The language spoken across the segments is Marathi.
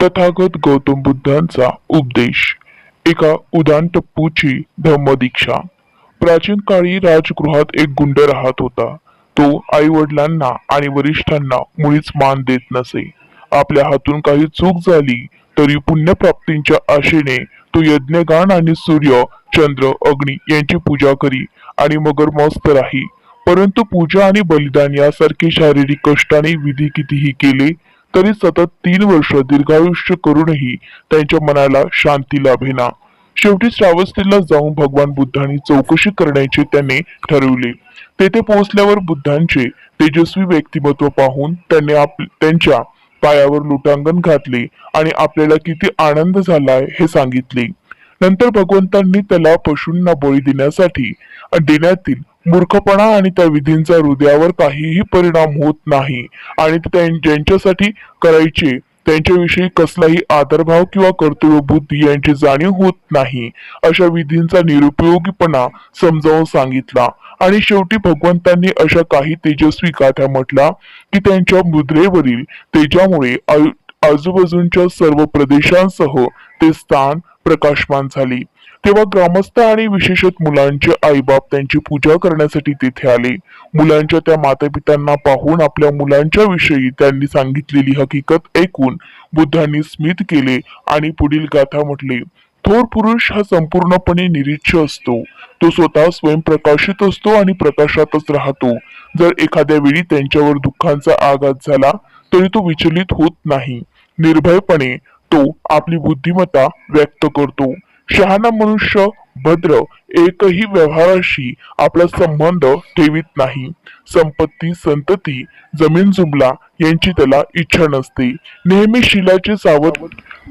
तथागत गौतम बुद्धांचा उपदेश. एका उदान टप्पूची धम्मदीक्षा. प्राचीन काळी राजगृहात एक गुंड राहत होता. तो आई वडिलांना आणि वरिष्ठांना मुळीच मान देत नसे. आपल्या हातून काही चूक झाली तरी पुण्यप्राप्तींच्या आशेने तो यज्ञगान आणि सूर्य, चंद्र, अग्नी यांची पूजा करी आणि मगर मस्त राही. परंतु पूजा आणि बलिदान यासारखे शारीरिक कष्टाने विधी कितीही केले तरी सतत 3 वर्ष दीर्घायुष्य करूनही त्यांच्या मनाला शांती लाभेना. शेवटी श्रावस्तीला जाऊन भगवान बुद्धांनी चौकशी करण्याचे त्याने ठरवले. तेथे पोहोचल्यावर बुद्धांचे तेजस्वी व्यक्तिमत्व पाहून त्यांनी त्यांच्या पायावर लोटांगण घातले आणि आपल्याला किती आनंद झालाय हे सांगितले. नंतर भगवंतांनी त्याला पशूंना बळी देण्यातील मूर्खपणा आणि त्या विधींचा हृदयावर काहीही परिणाम होत नाही आणि ते ज्यांच्यासाठी करायचे त्यांच्याविषयी कसलाही आदरभाव किंवा कर्तव्यबुद्धी यांची जाणीव होत नाही अशा विधींचा निरुपयोगीपणा समजावून सांगितला. आणि शेवटी भगवंतांनी अशा काही तेजस्वी गाथा म्हटला की त्यांच्या मुद्रेवरील तेजामुळे आजूबाजूच्या सर्व प्रदेशांसह ते स्थान प्रकाशमान झाले. तेव्हा ग्रामस्थ आणि विशेषत मुलांचे आईबाप त्यांची पूजा करण्यासाठी तिथे आले. मुलांच्या त्या मातापित्यांना पाहून आपल्या मुलांच्या विषयी त्यांनी सांगितलेली हकीकत ऐकून बुद्धांनी स्मित केले आणि पुढील गाथा म्हटले. थोर पुरुष हा संपूर्णपणे निरीच्छ असतो. तो स्वतः स्वयंप्रकाशित असतो आणि प्रकाशातच राहतो. जर एखाद्या वेळी त्यांच्यावर दुःखांचा आघात झाला तरी तो विचलित होत नाही. निर्भयपणे तो आपली बुद्धिमत्ता व्यक्त करतो. शहाणा मनुष्य भद्र एकही व्यवहाराशी आपला संबंध ठेवीत नाही. संपत्ती, संतती, जमीन जुमला यांची त्याला इच्छा नसते. नेहमी शीलाचे सावध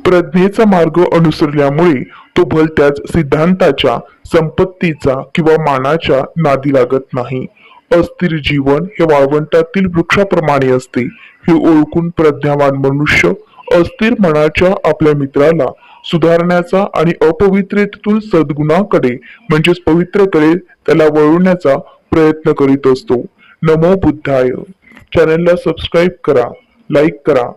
प्रज्ञेचा मार्ग अनुसरल्यामुळे तो भलत्याच सिद्धांताच्या, संपत्तीचा किंवा मानाच्या नादी लागत नाही. अस्थिर जीवन हे वाळवंटातील वृक्षाप्रमाणे असते. हे ओळखून प्रज्ञावान मनुष्य अस्थिर मनाच्या आपल्या मित्राला सुधारण्याचा आणि अपवित्रतेतून सद्गुणाकडे म्हणजेच पवित्रकडे त्याला वळवण्याचा प्रयत्न करीत असतो. नमो बुद्धाय. चॅनलला सबस्क्राईब करा, लाईक करा.